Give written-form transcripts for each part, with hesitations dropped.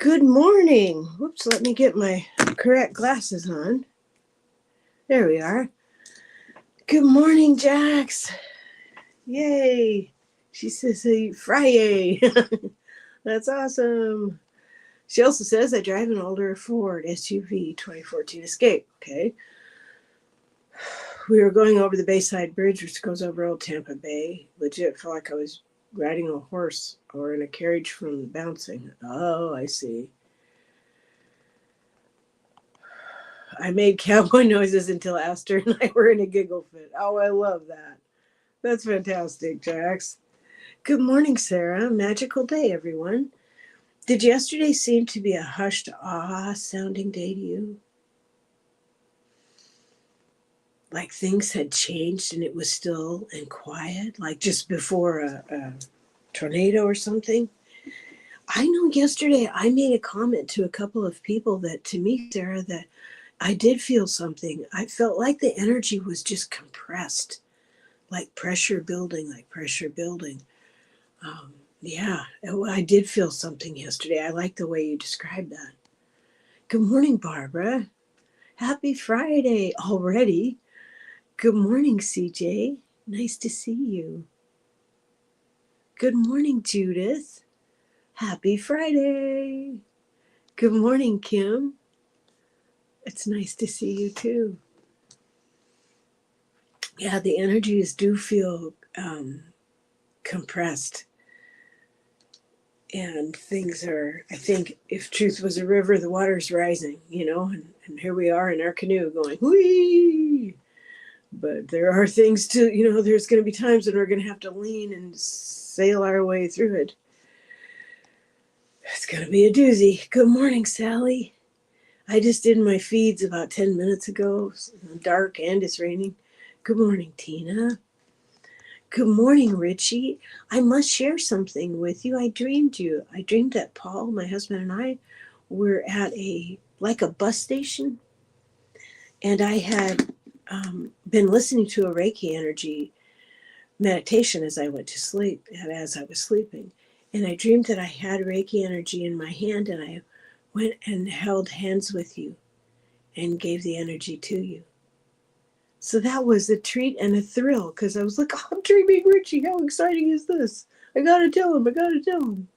Good morning. Whoops, let me get my correct glasses on. There we are. Good morning, Jax. Yay. She says, hey, Friday. That's awesome. She also says, I drive an older Ford SUV 2014 Escape. Okay. We were going over the Bayside Bridge, which goes over Old Tampa Bay. Legit felt like I was riding a horse or in a carriage from bouncing. Oh, I see. I made cowboy noises until Aster and I were in a giggle fit. Oh, I love that. That's fantastic, Jax. Good morning, Sarah. Magical day, everyone. Did yesterday seem to be a hushed, sounding day to you? Like things had changed and it was still and quiet, like just before a tornado or something? I know yesterday I made a comment to a couple of people that, to me, Sarah, that I did feel something. I felt like the energy was just compressed, like pressure building, Um, yeah, I did feel something yesterday. I like the way you described that. Good morning, Barbara. Happy Friday already. Good morning, CJ. Nice to see you. Good morning, Judith. Happy Friday. Good morning, Kim. It's nice to see you too. Yeah, the energies do feel compressed. And things are, I think, if truth was a river, the water's rising, and here we are in our canoe going, whee! But there are things to, there's going to be times when we're going to have to lean and sail our way through it. It's going to be a doozy. Good morning, Sally. I just did my feeds about 10 minutes ago. It's dark and it's raining. Good morning, Tina. Good morning, Richie. I must share something with you. I dreamed that Paul, my husband, and I were at a bus station, and I had been listening to a Reiki energy meditation as I went to sleep, and as I was sleeping. And I dreamed that I had Reiki energy in my hand, and I went and held hands with you and gave the energy to you. So that was a treat and a thrill because I was like, oh, I'm dreaming Richie. How exciting is this? I gotta tell him.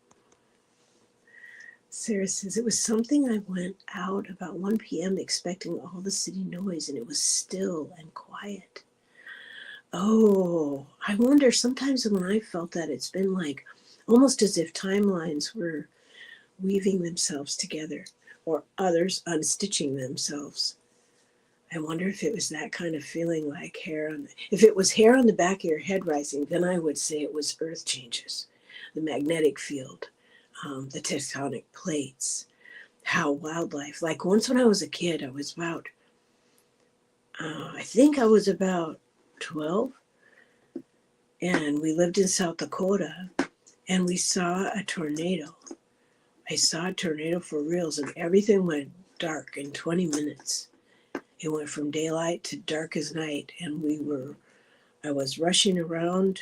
Sarah says, it was something I went out about 1 p.m. expecting all the city noise and it was still and quiet. Oh, I wonder sometimes when I felt that it's been like almost as if timelines were weaving themselves together or others unstitching themselves. I wonder if it was that kind of feeling, like if it was hair on the back of your head rising, then I would say it was earth changes, the magnetic field, the tectonic plates, how wildlife, like once when I was a kid, I was about, I think I was about 12, and we lived in South Dakota, and we saw a tornado. I saw a tornado for reals, and everything went dark in 20 minutes. It went from daylight to dark as night, and I was rushing around,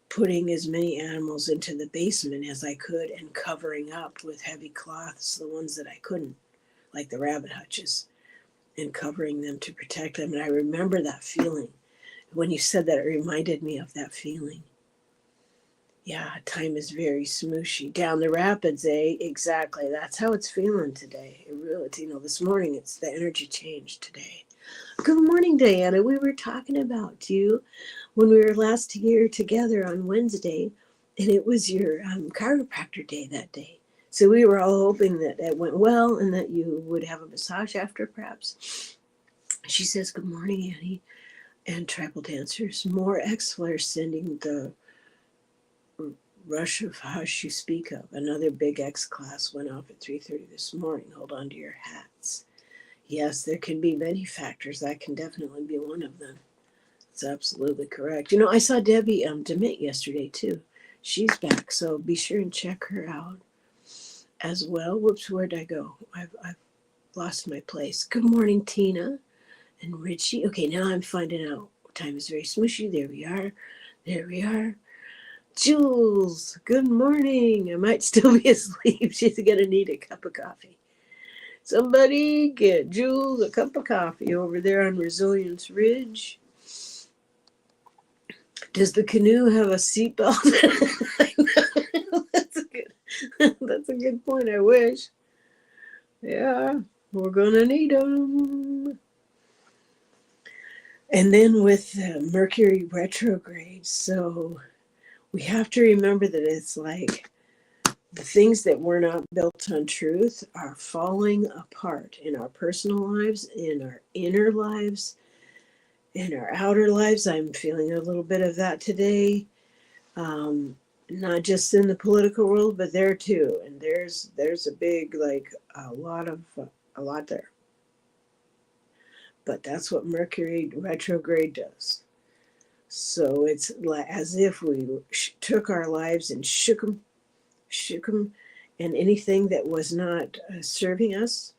putting as many animals into the basement as I could and covering up with heavy cloths, the ones that I couldn't, like the rabbit hutches, and covering them to protect them. And I remember that feeling. When you said that, it reminded me of that feeling. Yeah, time is very smooshy. Down the rapids, eh? Exactly. That's how it's feeling today. It really, this morning, it's the energy change today. Good morning, Diana. We were talking about you when we were last year together on Wednesday, and it was your chiropractor day that day. So we were all hoping that it went well and that you would have a massage after, perhaps. She says, good morning, Annie, and tribal dancers. More X-flares sending the rush of hush you speak of. Another big X class went off at 3:30 this morning. Hold on to your hats. Yes, there can be many factors. That can definitely be one of them. That's absolutely correct. I saw Debbie DeMint yesterday too. She's back, so be sure and check her out as well. Whoops, where'd I go? I've lost my place. Good morning, Tina and Richie. Okay, now I'm finding out. Time is very smooshy. There we are. Jules, good morning. I might still be asleep. She's going to need a cup of coffee. Somebody get Jules a cup of coffee over there on Resilience Ridge. Does the canoe have a seatbelt? That's a good. That's a good point. I wish. Yeah, we're gonna need them. And then with Mercury retrograde, so we have to remember that it's like the things that were not built on truth are falling apart in our personal lives, in our inner lives, in our outer lives. I'm feeling a little bit of that today. Not just in the political world, but there too. And there's a big, like, a lot there. But that's what Mercury retrograde does. So it's like as if we took our lives and shook them, and anything that was not serving us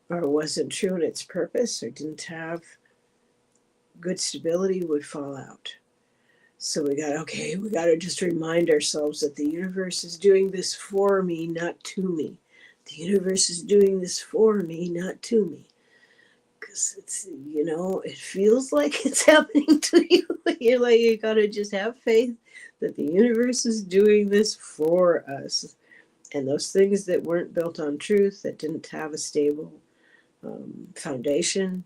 or wasn't true in its purpose or didn't have good stability would fall out. So we got to just remind ourselves that the universe is doing this for me, not to me. The universe is doing this for me, not to me. Because it feels like it's happening to you. You're like, you got to just have faith that the universe is doing this for us. And those things that weren't built on truth, that didn't have a stable foundation,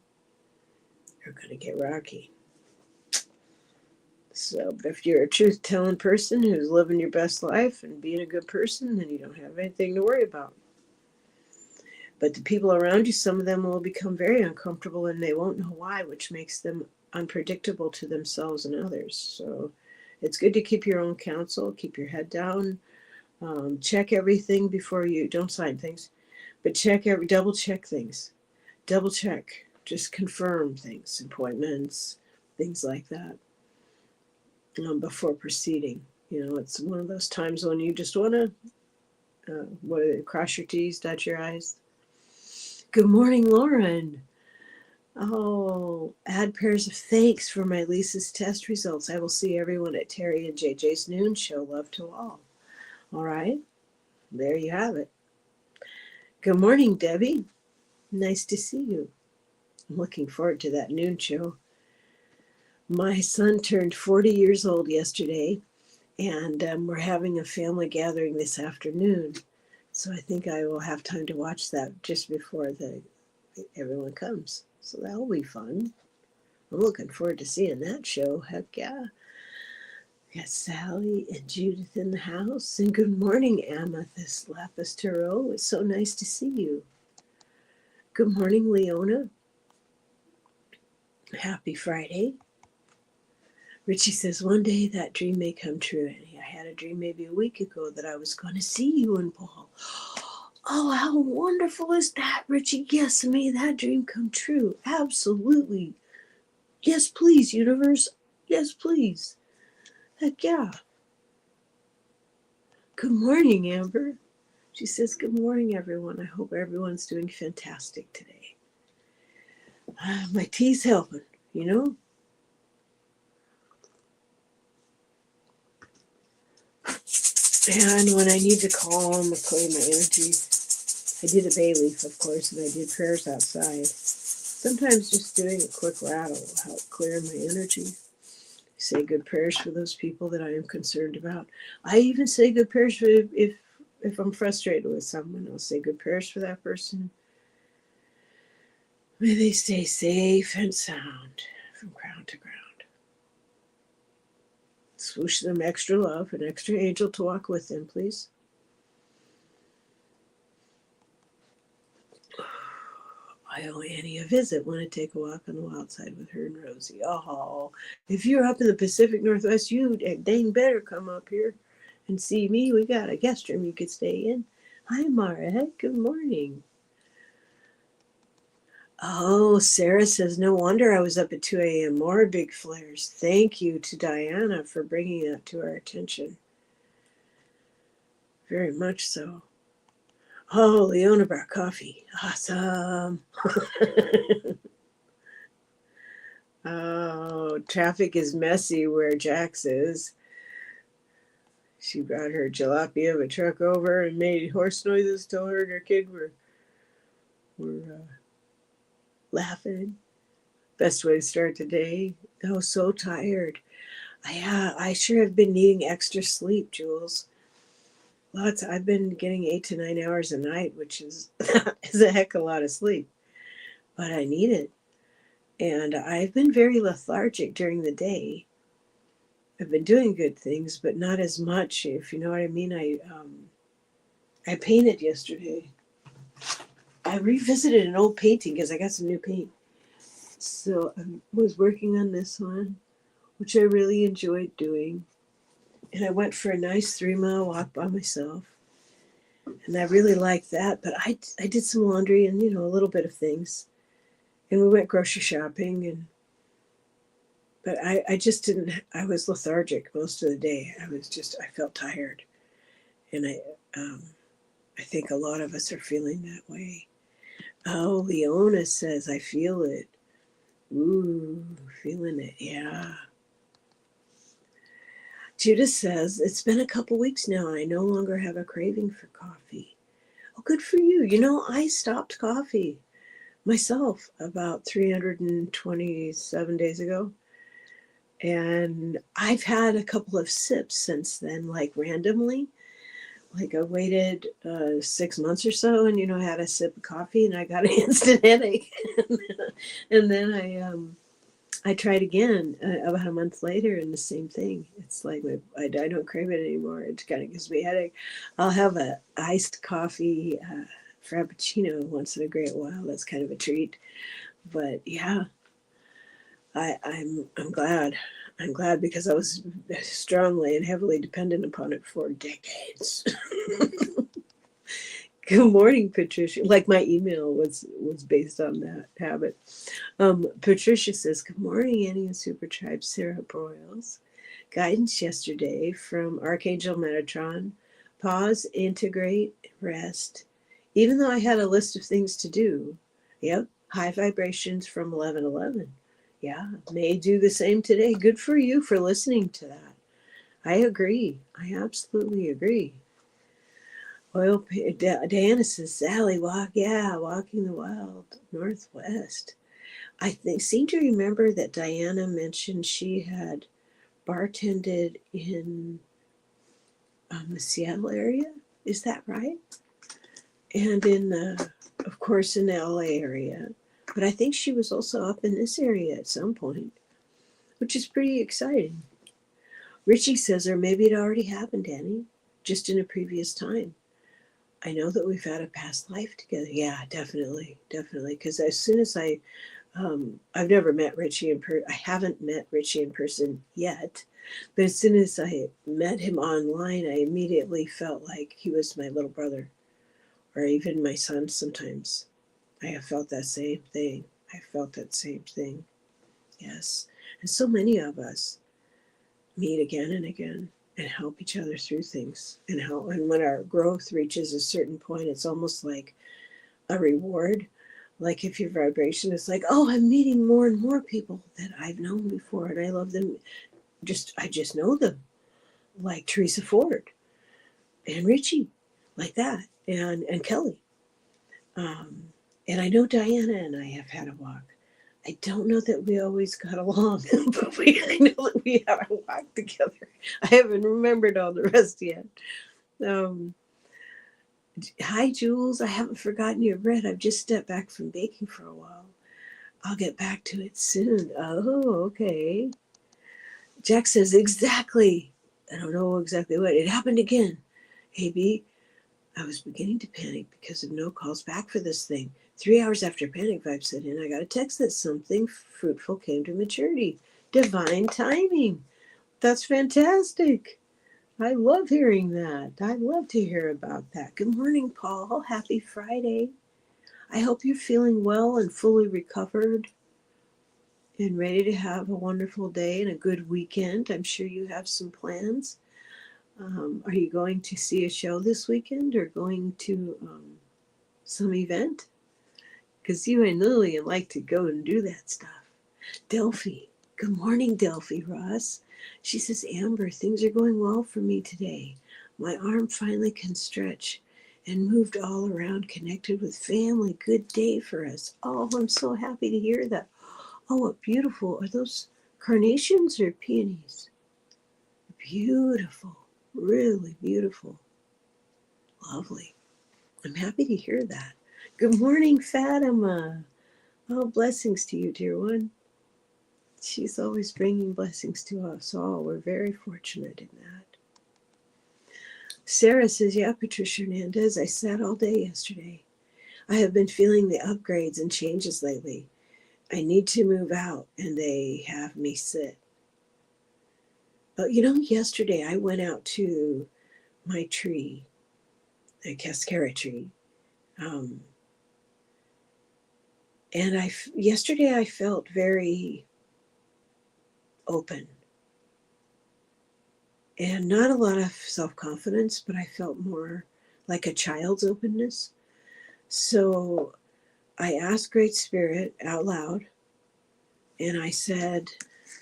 are going to get rocky. So if you're a truth-telling person who's living your best life and being a good person, then you don't have anything to worry about. But the people around you, some of them will become very uncomfortable and they won't know why, which makes them unpredictable to themselves and others. So it's good to keep your own counsel, keep your head down, check everything before you, don't sign things, but double check things. Double check, just confirm things, appointments, things like that. Before proceeding. It's one of those times when you just want to cross your T's, dot your I's. Good morning, Lauren. Oh, add pairs of thanks for my Lisa's test results. I will see everyone at Teri and JJ's noon show. Love to all. All right, there you have it. Good morning, Debbie. Nice to see you. I'm looking forward to that noon show. My son turned 40 years old yesterday, and we're having a family gathering this afternoon. So I think I will have time to watch that just before everyone comes. So that'll be fun. I'm looking forward to seeing that show. Heck yeah. Got Sally and Judith in the house. And good morning, Amethyst Lapis Tarot. It's so nice to see you. Good morning, Leona. Happy Friday. Richie says, one day that dream may come true. And I had a dream maybe a week ago that I was going to see you and Paul. Oh, how wonderful is that, Richie? Yes, may that dream come true. Absolutely. Yes, please, universe. Yes, please. Heck yeah. Good morning, Amber. She says, good morning, everyone. I hope everyone's doing fantastic today. My tea's helping, And when I need to calm or clear my energy, I did a bay leaf, of course, and I did prayers outside. Sometimes just doing a quick rattle will help clear my energy. Say good prayers for those people that I am concerned about. I even say good prayers for if I'm frustrated with someone. I'll say good prayers for that person. May they stay safe and sound from ground to ground. Swoosh them extra love, an extra angel to walk with them, please. I owe Annie a visit. Want to take a walk on the wild side with her and Rosie. Oh, if you're up in the Pacific Northwest, you dang better come up here and see me. We got a guest room you could stay in. Hi, Mara. Good morning. Oh, Sarah says, no wonder I was up at 2 a.m. More big flares. Thank you to Diana for bringing that to our attention. Very much so. Oh, Leona brought coffee. Awesome. Oh, traffic is messy where Jax is. She brought her jalopy of a truck over and made horse noises till her and her kid were laughing. Best way to start the day. I was so tired. I sure have been needing extra sleep, Jules. Lots. I've been getting 8 to 9 hours a night, which is a heck of a lot of sleep, but I need it. And I've been very lethargic during the day. I've been doing good things, but not as much, if you know what I mean. I painted yesterday. I revisited an old painting because I got some new paint. So I was working on this one, which I really enjoyed doing. And I went for a nice 3 mile walk by myself. And I really liked that. But I did some laundry and, a little bit of things. And we went grocery shopping. But I just didn't, I was lethargic most of the day. I felt tired. And I think a lot of us are feeling that way. Oh, Leona says, I feel it. Ooh, feeling it, yeah. Judith says, it's been a couple weeks now and I no longer have a craving for coffee. Oh, good for you. I stopped coffee myself about 327 days ago. And I've had a couple of sips since then, like randomly. Like I waited 6 months or so and, I had a sip of coffee and I got an instant headache. And then I tried again about a month later and the same thing. It's like I don't crave it anymore. It kind of gives me a headache. I'll have a iced coffee frappuccino once in a great while. That's kind of a treat. But yeah, I'm glad. I'm glad because I was strongly and heavily dependent upon it for decades. Good morning, Patricia. Like my email was based on that habit. Patricia says, good morning, Annie and Super Tribe. Sarah Broyles. Guidance yesterday from Archangel Metatron. Pause, integrate, rest. Even though I had a list of things to do. Yep, high vibrations from 1111. Yeah, may do the same today. Good for you for listening to that. I agree. I absolutely agree. Well, Diana says, Sally, walking the wild Northwest. I seem to remember that Diana mentioned she had bartended in the Seattle area. Is that right? And of course, in the LA area. But I think she was also up in this area at some point, which is pretty exciting. Richie says, or maybe it already happened, Annie, just in a previous time. I know that we've had a past life together. Yeah, definitely. Because as soon as I've never met Richie in person. I haven't met Richie in person yet. But as soon as I met him online, I immediately felt like he was my little brother, or even my son sometimes. I have felt that same thing. Yes. And so many of us meet again and again and help each other through things. And when our growth reaches a certain point, it's almost like a reward. Like if your vibration is like, oh, I'm meeting more and more people that I've known before and I love them. I just know them. Like Teresa Ford and Richie, like that, and Kelly. And I know Diana and I have had a walk. I don't know that we always got along, but I know that we had a walk together. I haven't remembered all the rest yet. Hi, Jules. I haven't forgotten your bread. I've just stepped back from baking for a while. I'll get back to it soon. Oh, okay. Jack says, exactly. I don't know exactly what. It happened again. Hey, B, I was beginning to panic because of no calls back for this thing. 3 hours after Panic Vibe set in, I got a text that something fruitful came to maturity. Divine timing. That's fantastic. I love hearing that. I love to hear about that. Good morning, Paul. Happy Friday. I hope you're feeling well and fully recovered and ready to have a wonderful day and a good weekend. I'm sure you have some plans. Are you going to see a show this weekend or going to some event? Because you and Lillian like to go and do that stuff. Delphi. Good morning, Delphi Ross. She says, Amber, things are going well for me today. My arm finally can stretch and moved all around, connected with family. Good day for us. Oh, I'm so happy to hear that. Oh, what beautiful. Are those carnations or peonies? Beautiful. Really beautiful. Lovely. I'm happy to hear that. Good morning, Fatima. Oh, blessings to you, dear one. She's always bringing blessings to us all. We're very fortunate in that. Sarah says, yeah, Patricia Hernandez, I sat all day yesterday. I have been feeling the upgrades and changes lately. I need to move out, and they have me sit. But yesterday I went out to my tree, a cascara tree, and yesterday I felt very open and not a lot of self-confidence, but I felt more like a child's openness. So I asked Great Spirit out loud, and I said,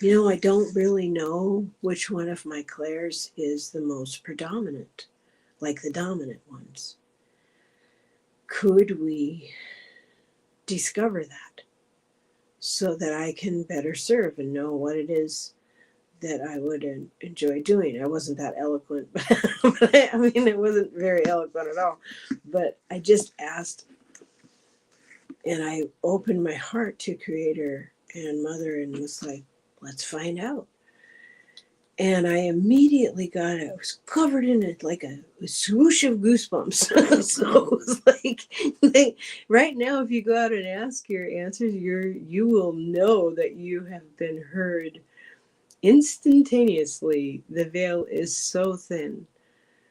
I don't really know which one of my clairs is the most predominant, like the dominant ones. Could we discover that so that I can better serve and know what it is that I would enjoy doing? I wasn't that eloquent, but it wasn't very eloquent at all. But I just asked, and I opened my heart to Creator and Mother and was like, let's find out. And I immediately I was covered in it like a swoosh of goosebumps. So it was like right now, if you go out and ask your answers, you will know that you have been heard instantaneously. The veil is so thin.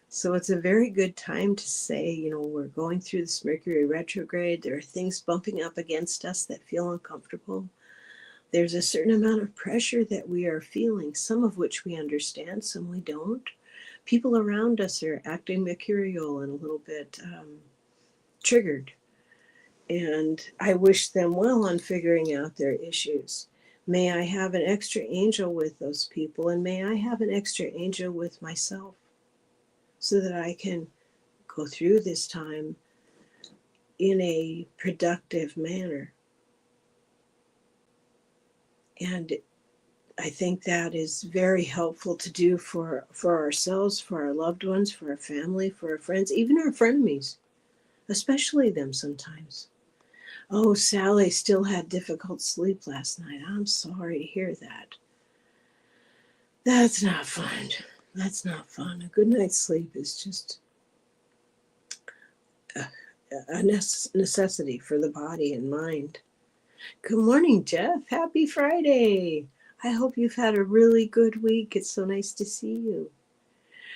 So it's a very good time to say, we're going through this Mercury retrograde. There are things bumping up against us that feel uncomfortable. There's a certain amount of pressure that we are feeling, some of which we understand, some we don't. People around us are acting mercurial and a little bit triggered. And I wish them well on figuring out their issues. May I have an extra angel with those people, and may I have an extra angel with myself so that I can go through this time in a productive manner. And I think that is very helpful to do for ourselves, for our loved ones, for our family, for our friends, even our frenemies, especially them sometimes. Oh, Sally still had difficult sleep last night. I'm sorry to hear that. That's not fun. That's not fun. A good night's sleep is just a necessity for the body and mind. Good morning, Jeff. Happy Friday. I hope you've had a really good week. It's so nice to see you.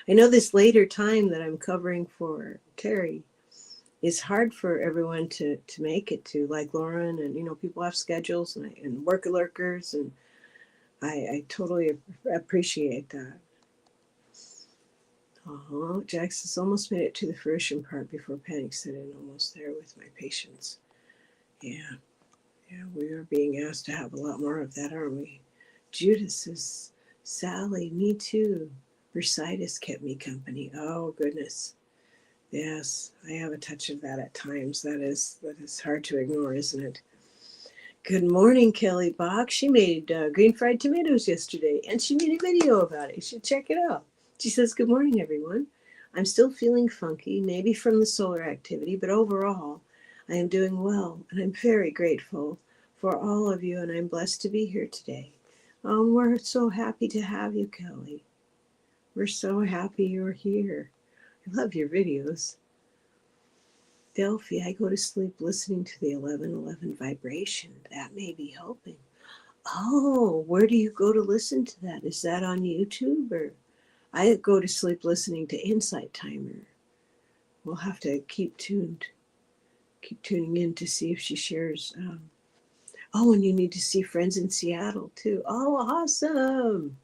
I know this later time that I'm covering for Teri is hard for everyone to make it to, like Lauren, and people have schedules and work lurkers, and I totally appreciate that. Jackson's almost made it to the fruition part before panic set in. Almost there with my patients. Yeah, we are being asked to have a lot more of that, aren't we? Judith says, Sally, me too. Bursitis kept me company. Oh, goodness. Yes, I have a touch of that at times. That is hard to ignore, isn't it? Good morning, Kelly Bach. She made green fried tomatoes yesterday, and she made a video about it. You should check it out. She says, good morning, everyone. I'm still feeling funky, maybe from the solar activity, but overall, I am doing well, and I'm very grateful for all of you, and I'm blessed to be here today. We're so happy to have you, Kelly. We're so happy you're here. I love your videos. Delphi, I go to sleep listening to the 1111 vibration. That may be helping. Oh, where do you go to listen to that? Is that on YouTube? Or I go to sleep listening to Insight Timer. We'll have to keep tuning in to see if she shares. And you need to see friends in Seattle too. Oh, awesome.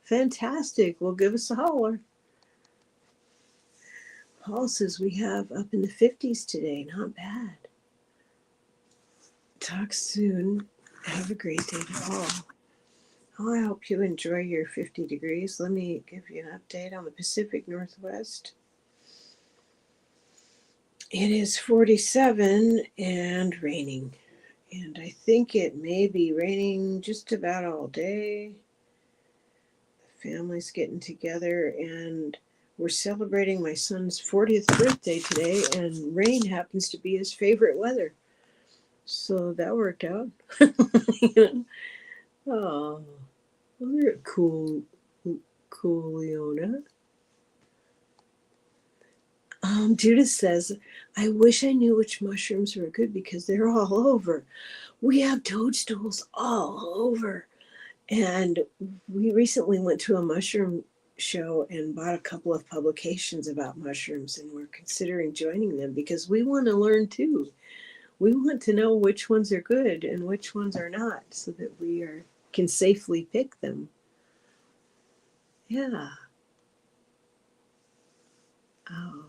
Fantastic. Well, give us a holler. Paul says we have up in the 50s today. Not bad. Talk soon. Have a great day to all. Oh, I hope you enjoy your 50 degrees. Let me give you an update on the Pacific Northwest. It is 47 and raining. And I think it may be raining just about all day. The family's getting together and we're celebrating my son's 40th birthday today, and rain happens to be his favorite weather. So that worked out. Oh, well, you're cool, Leona. Judith says, I wish I knew which mushrooms were good because they're all over. We have toadstools all over. And we recently went to a mushroom show and bought a couple of publications about mushrooms, and we're considering joining them because we want to learn too. We want to know which ones are good and which ones are not so that can safely pick them. Yeah. Oh.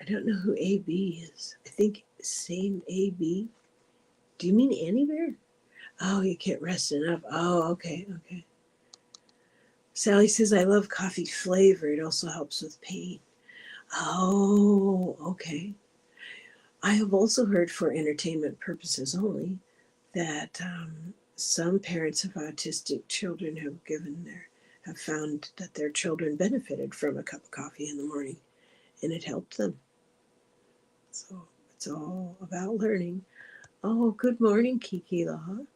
I don't know who AB is. I think same AB. Do you mean Annie Bear? Oh, you can't rest enough. Oh, okay. Sally says, I love coffee flavor. It also helps with pain. Oh, okay. I have also heard for entertainment purposes only that some parents of autistic children have found that their children benefited from a cup of coffee in the morning, and it helped them. So it's all about learning. Oh, good morning, Kiki Laha.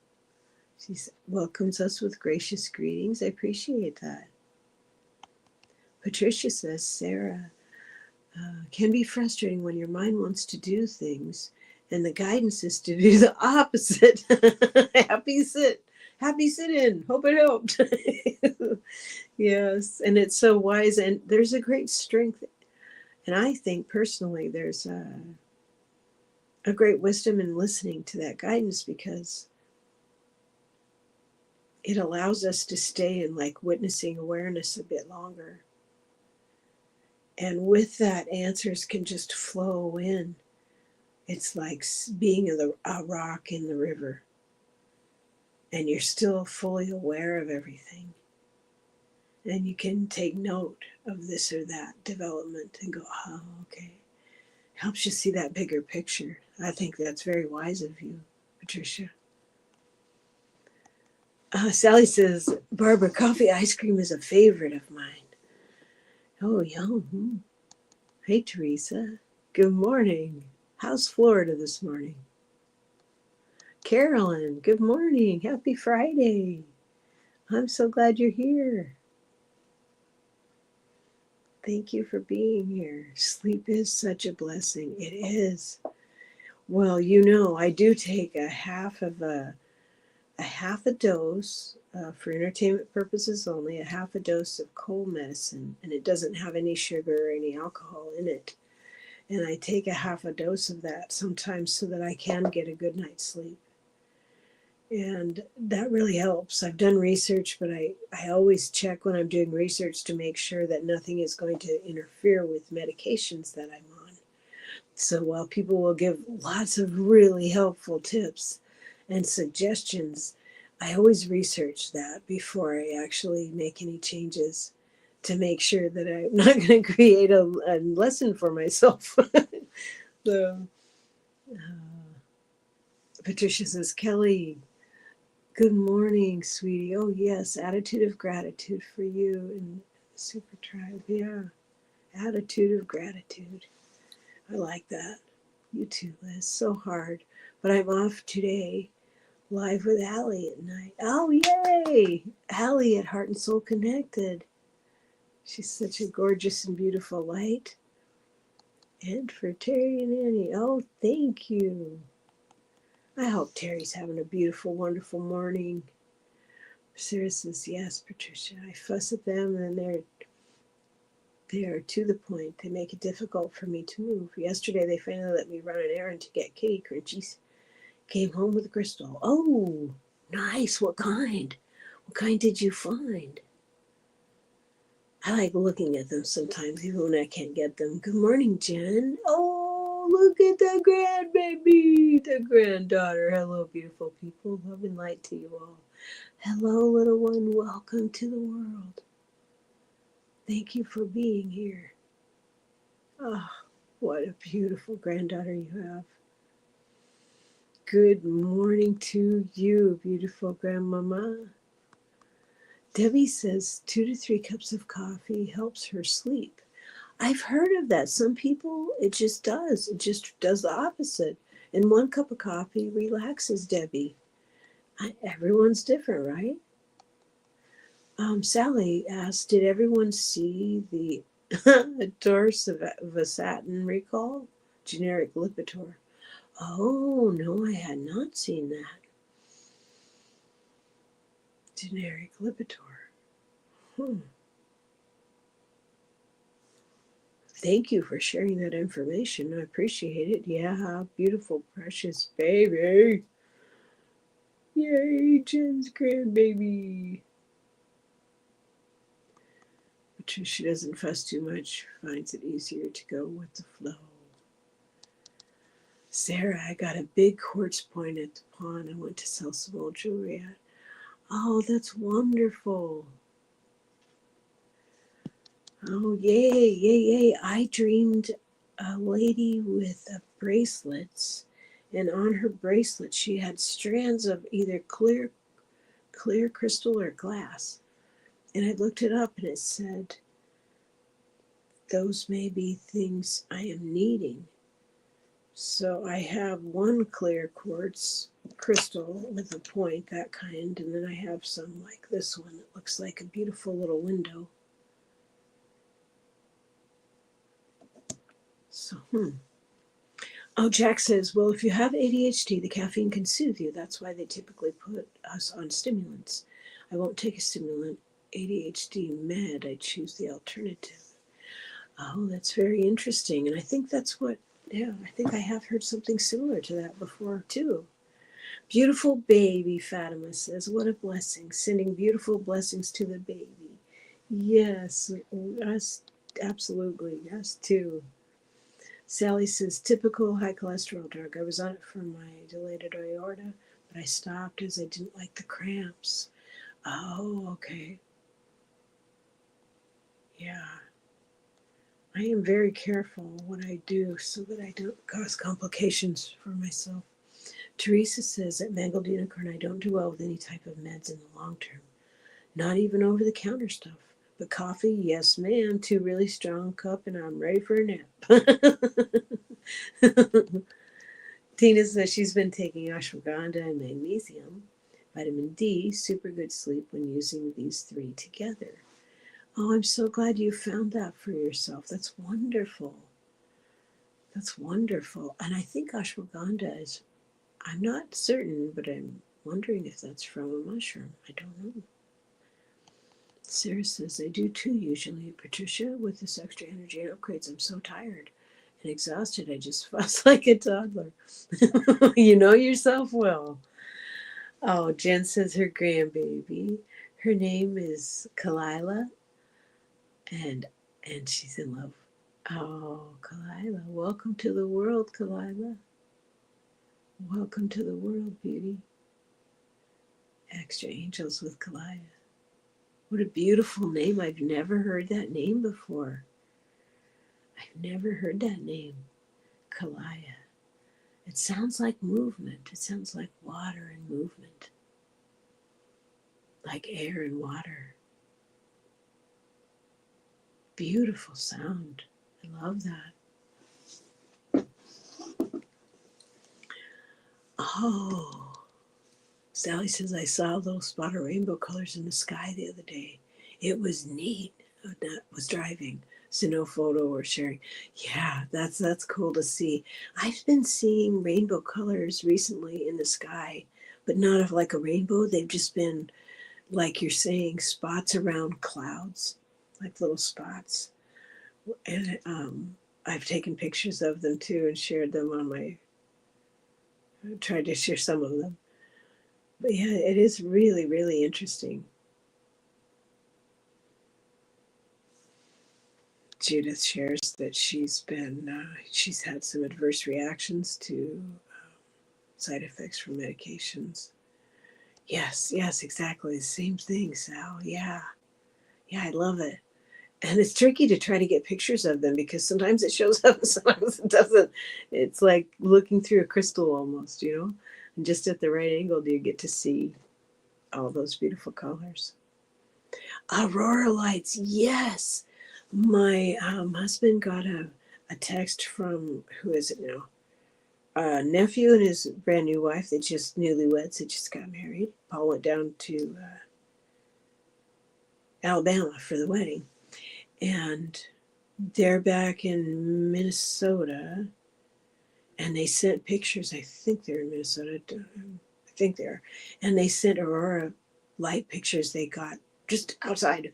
She welcomes us with gracious greetings. I appreciate that. Patricia says, Sarah, can be frustrating when your mind wants to do things and the guidance is to do the opposite. Happy sit in. Hope it helped. Yes, and it's so wise, and there's a great strength. And I think personally there's a great wisdom in listening to that guidance because it allows us to stay in like witnessing awareness a bit longer. And with that, answers can just flow in. It's like being a rock in the river, and you're still fully aware of everything. And you can take note of this or that development and go, oh, okay. Helps you see that bigger picture. I think that's very wise of you, Patricia. Sally says, Barbara, coffee ice cream is a favorite of mine. Oh, yum. Hey, Teresa. Good morning. How's Florida this morning? Carolyn, good morning. Happy Friday. I'm so glad you're here. Thank you for being here. Sleep is such a blessing. It is. Well, I do take a half a dose for entertainment purposes only, a half a dose of cold medicine, and it doesn't have any sugar or any alcohol in it. And I take a half a dose of that sometimes so that I can get a good night's sleep. And that really helps. I've done research, but I always check when I'm doing research to make sure that nothing is going to interfere with medications that I'm on. So while people will give lots of really helpful tips and suggestions, I always research that before I actually make any changes to make sure that I'm not going to create a lesson for myself. So, Patricia says, Kelly, good morning, sweetie. Oh, yes, attitude of gratitude for you and Super Tribe. Yeah, attitude of gratitude. I like that. You too, Liz. So hard. But I'm off today, live with Allie at night. Oh, yay! Allie at Heart and Soul Connected. She's such a gorgeous and beautiful light. And for Teri and Annie, oh, thank you. I hope Teri's having a beautiful, wonderful morning. Sarah says, yes, Patricia. I fuss at them and they are to the point. They make it difficult for me to move. Yesterday, they finally let me run an errand to get kitty crunchies. Came home with a crystal. Oh, nice. What kind? What kind did you find? I like looking at them sometimes, even when I can't get them. Good morning, Jen. Oh, look at the grandbaby, the granddaughter. Hello, beautiful people. Love and light to you all. Hello, little one. Welcome to the world. Thank you for being here. Oh, what a beautiful granddaughter you have. Good morning to you, beautiful grandmama. Debbie says 2 to 3 cups of coffee helps her sleep. I've heard of that. Some people, it just does. It just does the opposite. And 1 cup of coffee relaxes Debbie. Everyone's different, right? Sally asked, did everyone see the Torsatin recall? Generic Lipitor. Oh, no, I had not seen that. Generic Lipitor. Thank you for sharing that information. I appreciate it. Yeah, beautiful, precious baby. Yay, Jen's grandbaby. Patricia doesn't fuss too much, finds it easier to go with the flow. Sarah, I got a big quartz point at the pawn I went to sell some old jewelry at. Oh, that's wonderful. Oh, yay, yay, yay. I dreamed a lady with bracelets, and on her bracelet she had strands of either clear crystal or glass. And I looked it up and it said, those may be things I am needing. So I have one clear quartz crystal with a point, that kind, and then I have some like this one that looks like a beautiful little window. So, Oh, Jack says, well, if you have ADHD, the caffeine can soothe you. That's why they typically put us on stimulants. I won't take a stimulant ADHD med. I choose the alternative. Oh, that's very interesting. And I think that's what, I think I have heard something similar to that before, too. Beautiful baby, Fatima says, what a blessing. Sending beautiful blessings to the baby. Yes, us, absolutely, us too. Sally says, typical high cholesterol drug. I was on it for my dilated aorta, but I stopped as I didn't like the cramps. Oh, okay. Yeah. I am very careful what I do so that I don't cause complications for myself. Teresa says at Mangled Unicorn, I don't do well with any type of meds in the long term, not even over the counter stuff. But coffee, yes, ma'am, 2 really strong cup, and I'm ready for a nap. Tina says she's been taking ashwagandha and magnesium, vitamin D, super good sleep when using these 3 together. Oh, I'm so glad you found that for yourself. That's wonderful. That's wonderful. And I think ashwagandha is, I'm not certain, but I'm wondering if that's from a mushroom. I don't know. Sarah says, I do too usually. Patricia, with this extra energy and upgrades, I'm so tired and exhausted. I just fuss like a toddler. You know yourself well. Oh, Jen says her grandbaby. Her name is Kalila, and she's in love. Oh, Kalila, welcome to the world, Kalila. Welcome to the world, beauty. Extra angels with Kalila. What a beautiful name. I've never heard that name before. I've never heard that name, Kalila. It sounds like movement. It sounds like water and movement, like air and water. Beautiful sound. I love that. Oh, Sally says, I saw a little spot of rainbow colors in the sky the other day. It was neat. That was driving. So no photo or sharing. Yeah, that's cool to see. I've been seeing rainbow colors recently in the sky, but not of like a rainbow. They've just been, like you're saying, spots around clouds, like little spots. And I've taken pictures of them too and shared them on my, I tried to share some of them. But yeah, it is really, really interesting. Judith shares that she's had some adverse reactions to side effects from medications. Yes, exactly. The same thing, Sal. Yeah, I love it. And it's tricky to try to get pictures of them because sometimes it shows up and sometimes it doesn't. It's like looking through a crystal almost, And just at the right angle do you get to see all those beautiful colors. Aurora lights, yes. My husband got a text from, who is it now? Nephew and his brand new wife. They just newlyweds. They just got married. Paul went down to Alabama for the wedding, and they're back in Minnesota. And they sent pictures. I think they're in Minnesota. I think they are. And they sent aurora light pictures they got just outside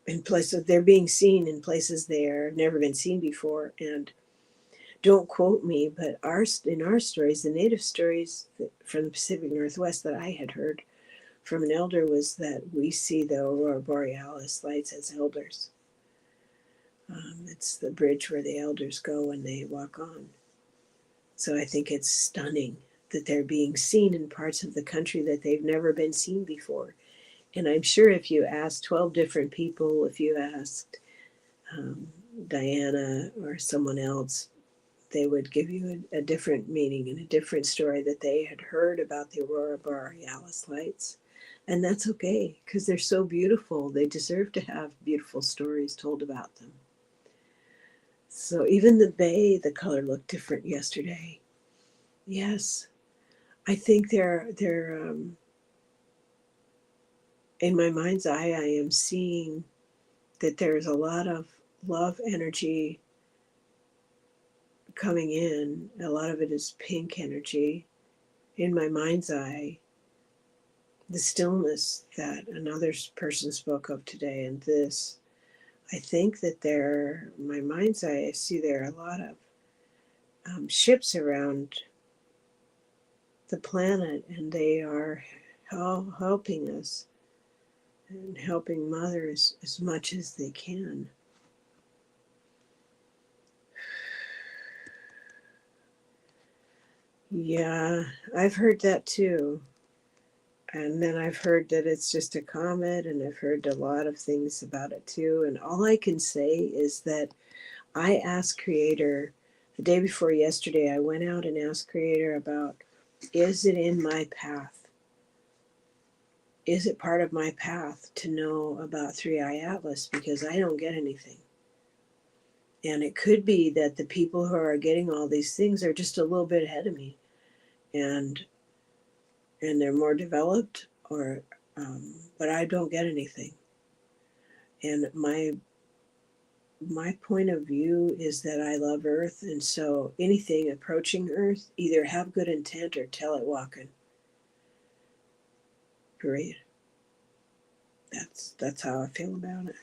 in places. They're being seen in places they've never been seen before. And don't quote me, but in our stories, the native stories from the Pacific Northwest that I had heard from an elder was that we see the aurora borealis lights as elders. It's the bridge where the elders go when they walk on. So I think it's stunning that they're being seen in parts of the country that they've never been seen before. And I'm sure if you asked 12 different people, if you asked Diana or someone else, they would give you a different meaning and a different story that they had heard about the aurora borealis lights. And that's okay, because they're so beautiful. They deserve to have beautiful stories told about them. So even the bay, the color looked different yesterday. Yes, I think they're in my mind's eye, I am seeing that there's a lot of love energy coming in. A lot of it is pink energy. In my mind's eye, the stillness that another person spoke of today, and this, I think that my mind's eye, I see there are a lot of ships around the planet, and they are helping us and helping mothers as much as they can. Yeah, I've heard that too. And then I've heard that it's just a comet, and I've heard a lot of things about it too. And all I can say is that I asked Creator the day before yesterday, I went out and asked Creator about, is it in my path? Is it part of my path to know about 3i Atlas? Because I don't get anything. And it could be that the people who are getting all these things are just a little bit ahead of me. And they're more developed, but I don't get anything. And my point of view is that I love Earth, and so anything approaching Earth, either have good intent or tell it walking. Period. That's how I feel about it.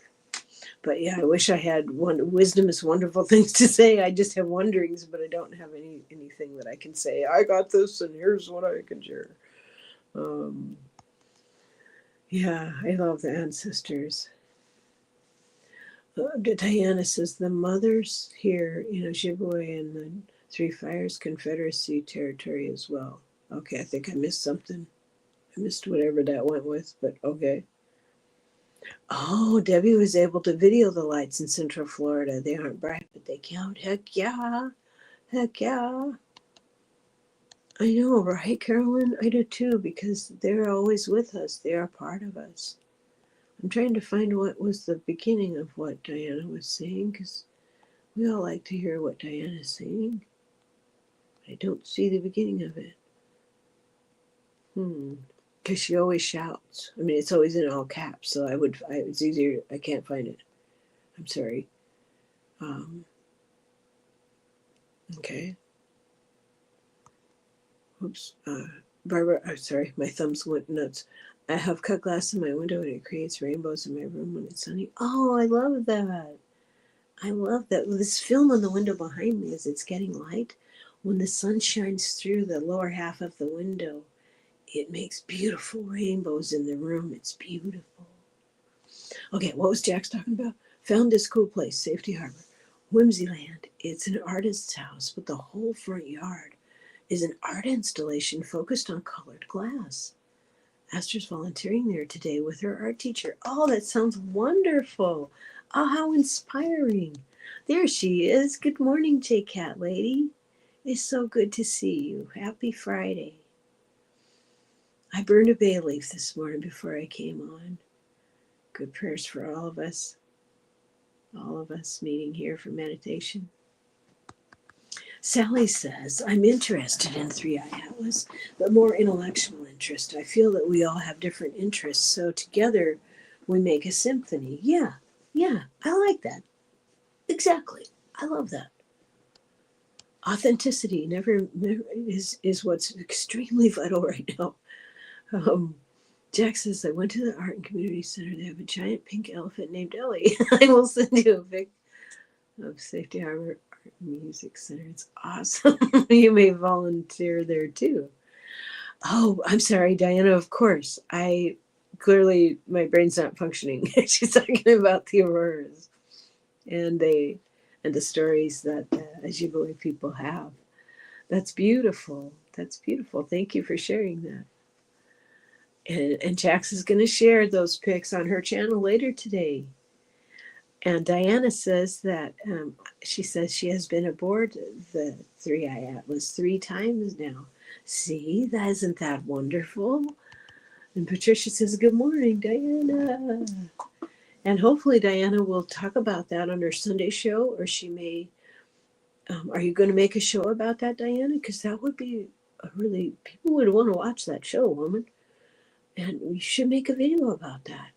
But yeah, I wish I had wisdom is wonderful things to say. I just have wonderings, but I don't have anything that I can say. I got this, and here's what I can share. Yeah, I love the ancestors. Diana says the mothers here in Ojibwe and the Three Fires Confederacy territory as well. Okay, I think I missed something. I missed whatever that went with, but okay. Oh, Debbie was able to video the lights in Central Florida. They aren't bright, but they count. Heck yeah. Heck yeah. I know, right, Carolyn? I do too, because they're always with us. They are part of us. I'm trying to find what was the beginning of what Diana was saying, because we all like to hear what Diana's saying. I don't see the beginning of it. Because she always shouts. I mean, it's always in all caps, so it's easier. I can't find it. I'm sorry. Okay. Oops. Barbara, I'm sorry, my thumbs went nuts. I have cut glass in my window and it creates rainbows in my room when it's sunny. Oh, I love that. I love that. This film on the window behind me, as it's getting light, when the sun shines through the lower half of the window, it makes beautiful rainbows in the room. It's beautiful. Okay, what was Jax talking about? Found this cool place, Safety Harbor, Whimsyland. It's an artist's house, but the whole front yard is an art installation focused on colored glass. Esther's volunteering there today with her art teacher. Oh, that sounds wonderful. Oh, how inspiring. There she is. Good morning, J Cat Lady. It's so good to see you. Happy Friday. I burned a bay leaf this morning before I came on. Good prayers for all of us meeting here for meditation. Sally says, I'm interested in 3i Atlas, but more intellectual interest. I feel that we all have different interests, so together we make a symphony. Yeah, I like that. Exactly. I love that. Authenticity never is what's extremely vital right now. Jack says, I went to the Art and Community Center. They have a giant pink elephant named Ellie. I will send you a pic of Safety Harbor Art and Music Center. It's awesome. You may volunteer there too. Oh, I'm sorry, Diana. Of course. Clearly my brain's not functioning. She's talking about the auroras and the stories that the Ojibwe people have. That's beautiful. That's beautiful. Thank you for sharing that. And Jax is going to share those pics on her channel later today. And Diana says that she says she has been aboard the 3i Atlas 3 times now. See, isn't that wonderful? And Patricia says, good morning, Diana. And hopefully Diana will talk about that on her Sunday show, or she may. Are you going to make a show about that, Diana? Because that would be people would want to watch that show, woman. And we should make a video about that,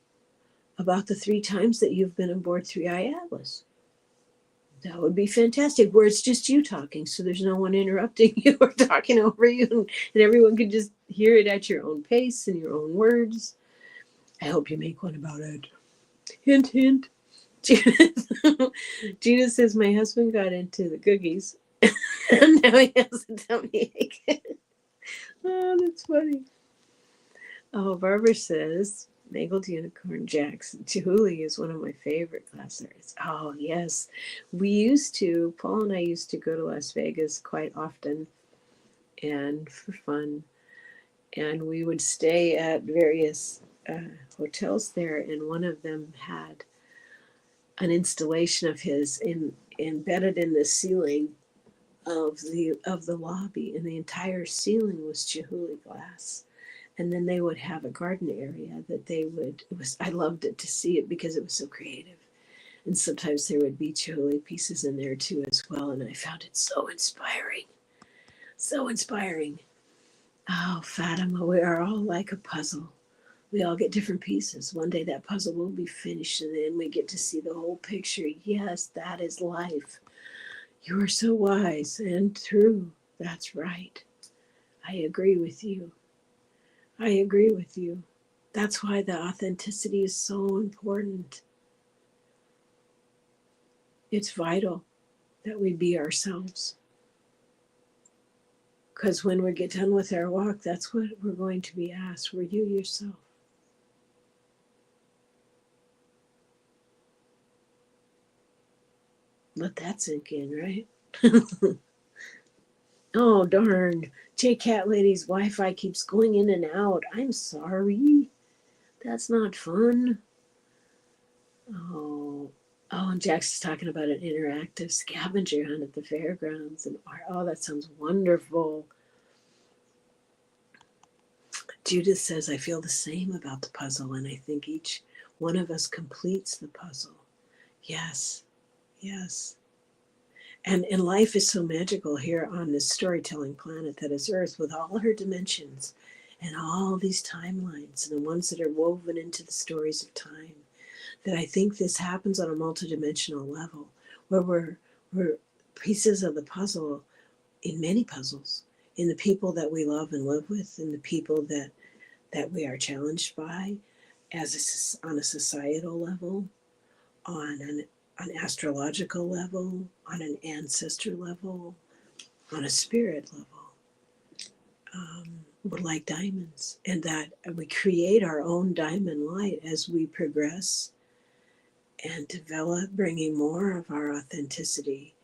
about the 3 times that you've been aboard 3i Atlas. That would be fantastic, where it's just you talking, so there's no one interrupting you or talking over you, and everyone can just hear it at your own pace and your own words. I hope you make one about it. Hint, hint. Judith says, my husband got into the cookies, and now he has a tummy ache. Oh, that's funny. Oh, Barbara says, Mangled Unicorn Jacks. Chihuly is one of my favorite glass artists. Oh, yes. Paul and I used to go to Las Vegas quite often and for fun. And we would stay at various hotels there, and one of them had an installation of his embedded in the ceiling of the lobby, and the entire ceiling was Chihuly glass. And then they would have a garden area that I loved it to see it because it was so creative. And sometimes there would be Chihuly pieces in there too as well. And I found it so inspiring. So inspiring. Oh, Fatima, we are all like a puzzle. We all get different pieces. One day that puzzle will be finished and then we get to see the whole picture. Yes, that is life. You are so wise and true. That's right. I agree with you. I agree with you. That's why the authenticity is so important. It's vital that we be ourselves. Because when we get done with our walk, that's what we're going to be asked. Were you yourself? Let that sink in, right? Oh, darn. J-Cat Lady's Wi-Fi keeps going in and out. I'm sorry. That's not fun. Oh, and Jax is talking about an interactive scavenger hunt at the fairgrounds. And oh, that sounds wonderful. Judith says, I feel the same about the puzzle, and I think each one of us completes the puzzle. Yes. And life is so magical here on this storytelling planet that is Earth, with all her dimensions and all these timelines and the ones that are woven into the stories of time, that I think this happens on a multidimensional level, where we're pieces of the puzzle in many puzzles, in the people that we love and live with, in the people that we are challenged by on a societal level, on an astrological level, on an ancestor level, on a spirit level. We're like diamonds, and that we create our own diamond light as we progress and develop, bringing more of our authenticity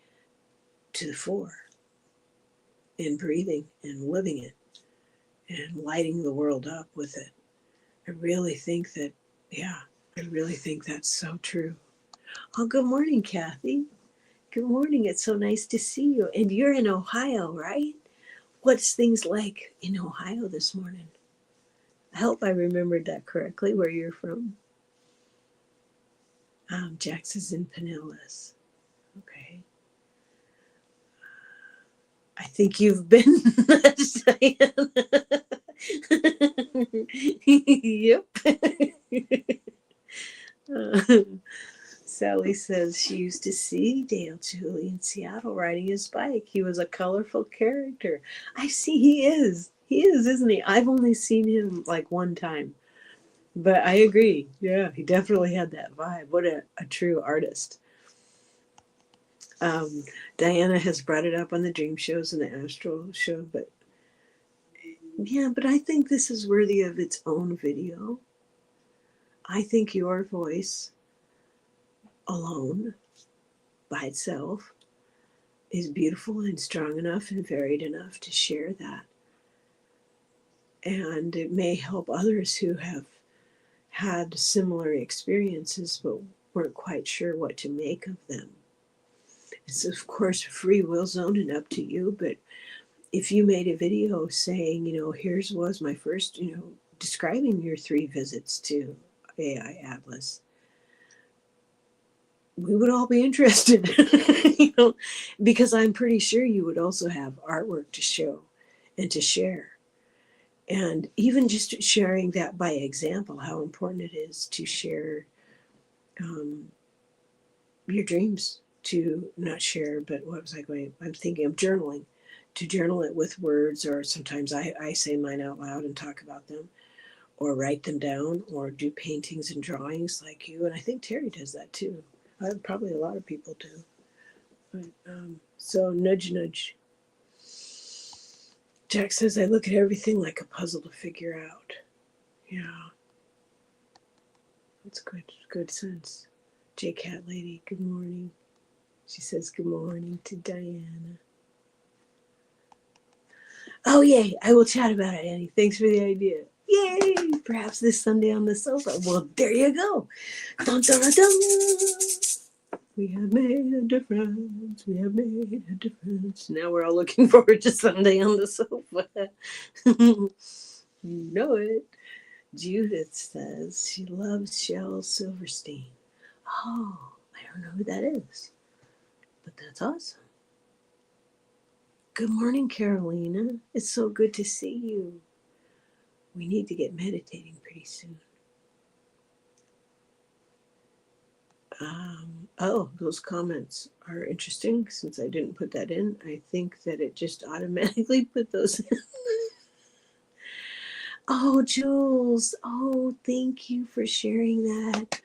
to the fore, and breathing and living it and lighting the world up with it. I really think that, yeah, I really think that's so true. Oh, good morning, Kathy. Good morning. It's so nice to see you. And you're in Ohio, right? What's things like in Ohio this morning? I hope I remembered that correctly, where you're from. Jax is in Pinellas. Okay. I think you've been. Yep. Uh, Sally says she used to see Dale Julie in Seattle riding his bike. He was a colorful character. I see he is. He is, isn't he? I've only seen him like one time. But I agree. Yeah, he definitely had that vibe. What a true artist. Um, Diana has brought it up on the dream shows and the astral show, but yeah, but I think this is worthy of its own video. I think your voice alone by itself is beautiful and strong enough and varied enough to share that. And it may help others who have had similar experiences but weren't quite sure what to make of them. It's, of course, a free will zone and up to you, but if you made a video saying, here's was my first, describing your 3 visits to AI Atlas, we would all be interested, because I'm pretty sure you would also have artwork to show and to share. And even just sharing that by example, how important it is to share your dreams, to not share, but what was I going? I'm thinking of journaling, to journal it with words, or sometimes I say mine out loud and talk about them, or write them down, or do paintings and drawings like you. And I think Teri does that too. Probably a lot of people do. But, so nudge, nudge. Jack says, I look at everything like a puzzle to figure out. Yeah. That's good sense. J Cat Lady, good morning. She says good morning to Diana. Oh, yay. I will chat about it, Annie. Thanks for the idea. Yay. Perhaps this Sunday on the sofa. Well, there you go. Dun, dun, dun, dun. We have made a difference. We have made a difference. Now we're all looking forward to Sunday on the sofa. You know it. Judith says she loves Shel Silverstein. Oh, I don't know who that is, but that's awesome. Good morning, Carolina. It's so good to see you. We need to get meditating pretty soon. Those comments are interesting. Since I didn't put that in, I think that it just automatically put those in. Oh, Jules. Oh, thank you for sharing that.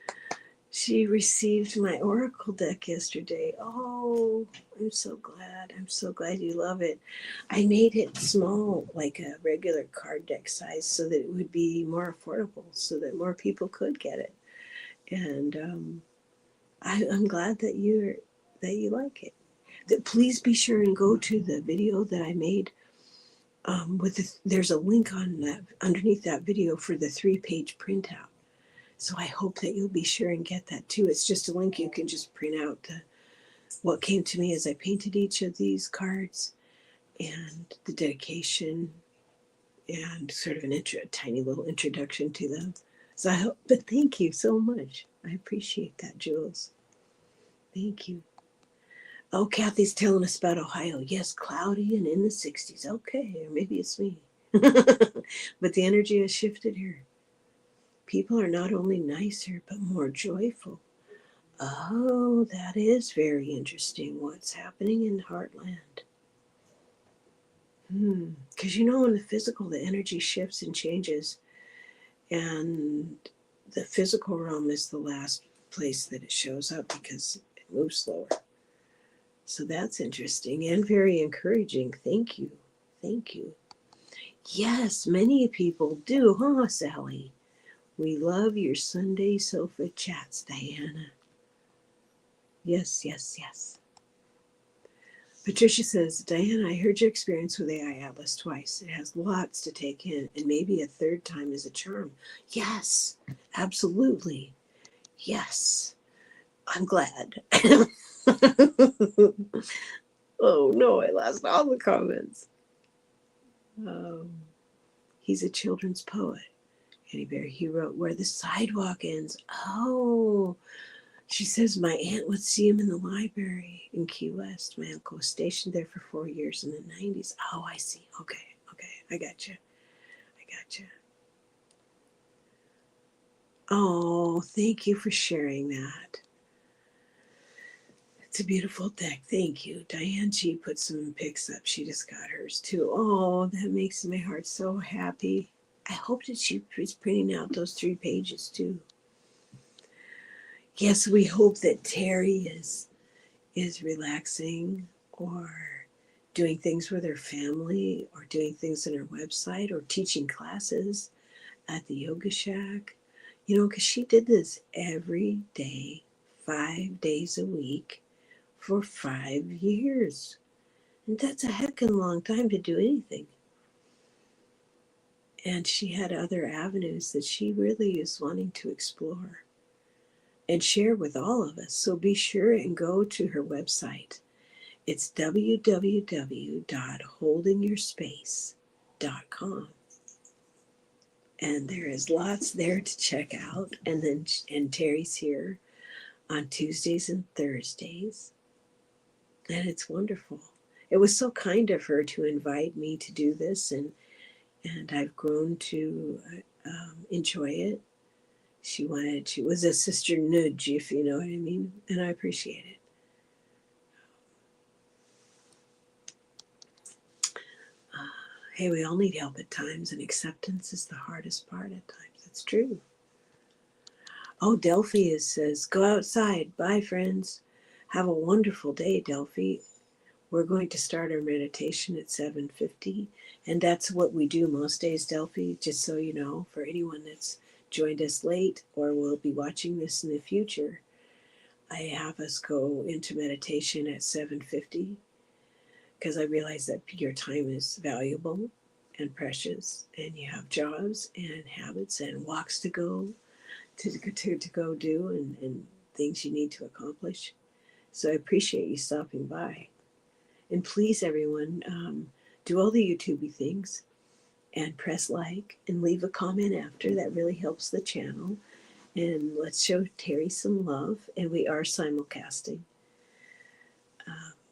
She received my Oracle deck yesterday. Oh, I'm so glad. I'm so glad you love it. I made it small, like a regular card deck size, so that it would be more affordable, so that more people could get it. And I'm glad that you like it. Please be sure and go to the video that I made. There's a link on that underneath that video for the 3-page printout. So I hope that you'll be sure and get that too. It's just a link you can just print out what came to me as I painted each of these cards, and the dedication, and sort of a tiny little introduction to them. So I hope, but thank you so much. I appreciate that, Jules. Thank you. Oh, Kathy's telling us about Ohio. Yes, cloudy and in the 60s. Okay, or maybe it's me. But the energy has shifted here. People are not only nicer, but more joyful. Oh, that is very interesting. What's happening in Heartland? Because in the physical, the energy shifts and changes. And the physical realm is the last place that it shows up because it moves slower. So that's interesting and very encouraging. Thank you. Thank you. Yes, many people do, huh, Sally? We love your Sunday sofa chats, Diana. Yes, yes, yes. Patricia says, Diana, I heard your experience with AI Atlas twice. It has lots to take in, and maybe a third time is a charm. Yes, absolutely. Yes, I'm glad. Oh no, I lost all the comments. Um, he's a children's poet. Eddie Bear, he wrote Where the Sidewalk Ends. Oh, she says my aunt would see him in the library in Key West. My uncle was stationed there for 4 years in the 90s. Oh, I see. Okay, okay. I got you. I got you. Oh, thank you for sharing that. It's a beautiful deck. Thank you. Diane G put some pics up. She just got hers too. Oh, that makes my heart so happy. I hope that she is printing out those 3 pages too. Yes, we hope that Teri is relaxing or doing things with her family or doing things on her website or teaching classes at the yoga shack. You know, because she did this every day, 5 days a week for 5 years. And that's a heckin' long time to do anything. And she had other avenues that she really is wanting to explore and share with all of us. So be sure and go to her website. It's www.holdingyourspace.com. And there is lots there to check out. And Teri's here on Tuesdays and Thursdays. And it's wonderful. It was so kind of her to invite me to do this, and I've grown to enjoy it. She was a sister nudge, if you know what I mean, and I appreciate it. Hey, we all need help at times, and acceptance is the hardest part at times. It's true. Oh, Delphi says, go outside. Bye, friends. Have a wonderful day, Delphi. We're going to start our meditation at 7:50, and that's what we do most days, Delphi, just so you know, for anyone that's joined us late or will be watching this in the future. I have us go into meditation at 7:50 because I realize that your time is valuable and precious, and you have jobs and habits and walks to go to go do and things you need to accomplish. So I appreciate you stopping by. And please, everyone, do all the YouTubey things and press like and leave a comment after. That really helps the channel. And let's show Teri some love. And we are simulcasting.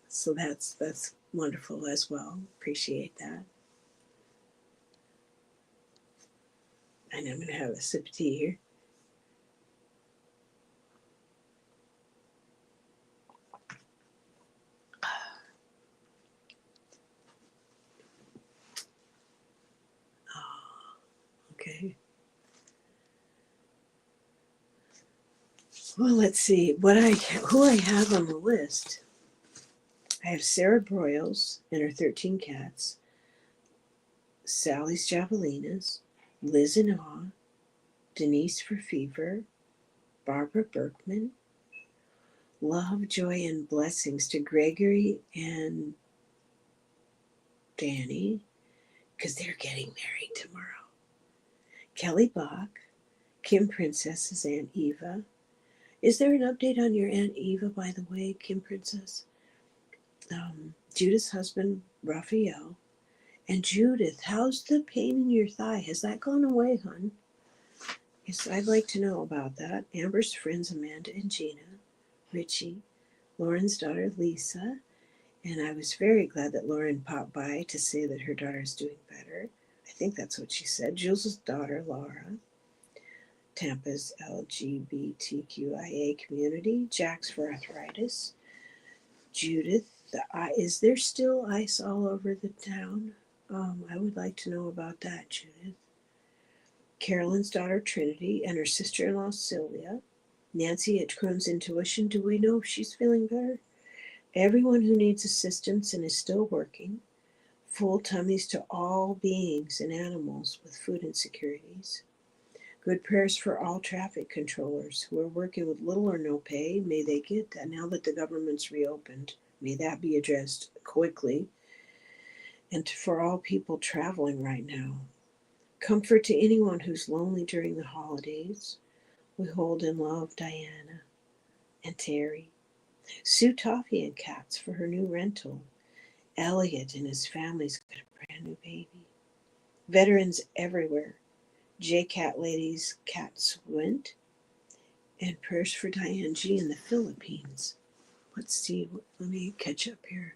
So that's wonderful as well. Appreciate that. And I'm going to have a sip of tea here. Oh, okay. Well, let's see who I have on the list. I have Sarah Broyles and her 13 cats, Sally's Javelinas, Liz in Awe, Denise for Fever, Barbara Berkman, love, joy, and blessings to Gregory and Danny, because they're getting married tomorrow. Kelly Bach, Kim Princess's Aunt Eva. Is there an update on your Aunt Eva, by the way, Kim Princess? Judith's husband, Raphael. And Judith, how's the pain in your thigh? Has that gone away, hon? Yes, I'd like to know about that. Amber's friends, Amanda and Gina, Richie, Lauren's daughter, Lisa, and I was very glad that Lauren popped by to say that her daughter's doing better. I think that's what she said. Jules' daughter, Laura, Tampa's LGBTQIA community, Jack's for arthritis, Judith, is there still ice all over the town? I would like to know about that, Judith. Carolyn's daughter, Trinity, and her sister-in-law, Sylvia. Nancy at Crohn's Intuition, do we know if she's feeling better? Everyone who needs assistance and is still working. Full tummies to all beings and animals with food insecurities. Good prayers for all traffic controllers who are working with little or no pay. May they get that now that the government's reopened. May that be addressed quickly. And for all people traveling right now. Comfort to anyone who's lonely during the holidays. We hold in love Diana and Teri. Sue Toffee and Cats for her new rental. Elliot and his family's got a brand new baby. Veterans everywhere. J-Cat ladies, cats went. And prayers for Diane G in the Philippines. Let's see, let me catch up here.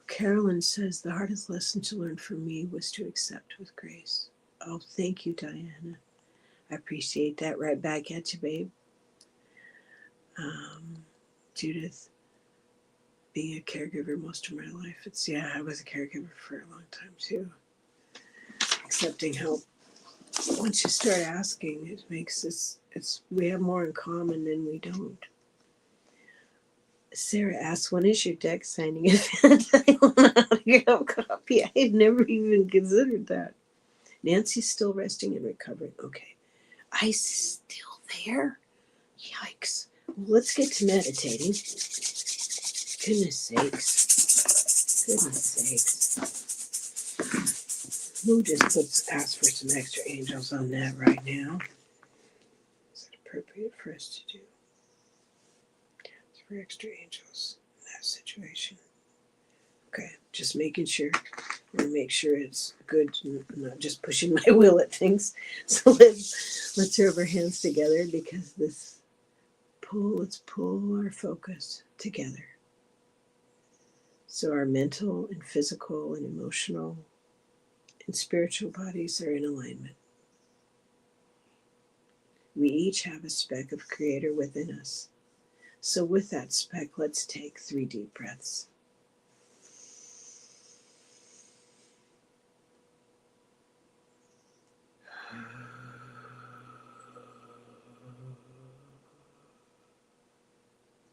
Carolyn says the hardest lesson to learn for me was to accept with grace. Oh, thank you, Diana. I appreciate that. Right back at you, babe. Judith, being a caregiver most of my life. I was a caregiver for a long time too. Accepting help. Once you start asking, it makes us, we have more in common than we don't. Sarah asks, when is your deck signing event? I don't know how to get a copy. I had never even considered that. Nancy's still resting and recovering. Okay. Ice is still there? Yikes. Well, let's get to meditating. Goodness sakes. Goodness sakes. We'll just ask for some extra angels on that right now. Is it appropriate for us to do? It's for extra angels in that situation. Okay, just making sure. I want to make sure it's good, not just pushing my will at things. So let's rub our hands together because let's pull our focus together. So our mental and physical and emotional and spiritual bodies are in alignment. We each have a speck of Creator within us. So with that speck, let's take 3 deep breaths.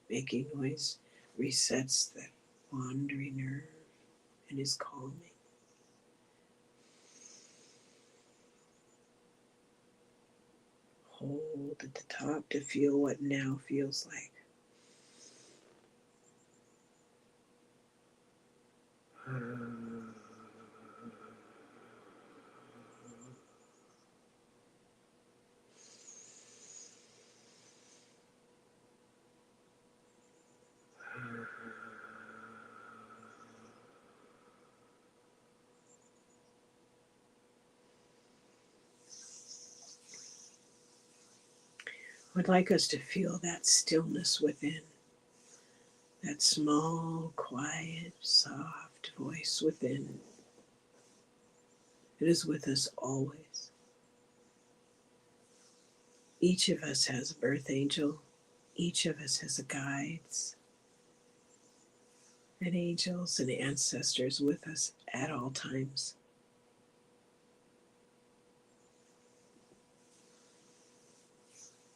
Making noise resets that wandering nerve and is calming. Hold at the top to feel what now feels like. I would like us to feel that stillness within, that small, quiet, soft voice within. It is with us always. Each of us has a birth angel. Each of us has a guides and angels and ancestors with us at all times.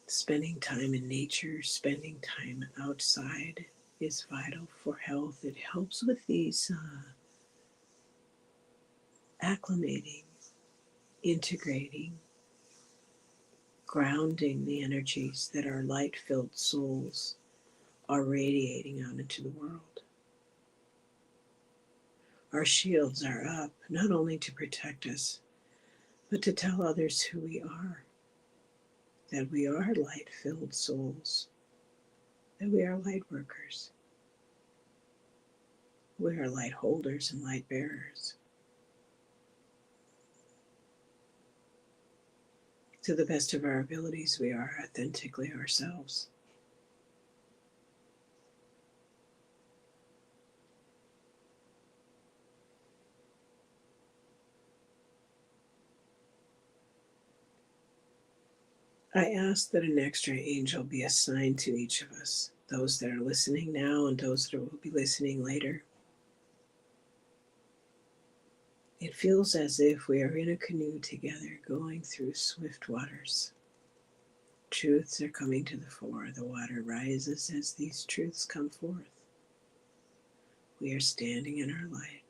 Spending time in nature, spending time outside is vital for health. It helps with these acclimating, integrating, grounding the energies that our light-filled souls are radiating out into the world. Our shields are up, not only to protect us, but to tell others who we are, that we are light-filled souls, that we are light workers, we are light holders and light bearers. To the best of our abilities, we are authentically ourselves. I ask that an extra angel be assigned to each of us, those that are listening now and those that will be listening later. It feels as if we are in a canoe together going through swift waters. Truths are coming to the fore. The water rises as these truths come forth. We are standing in our light.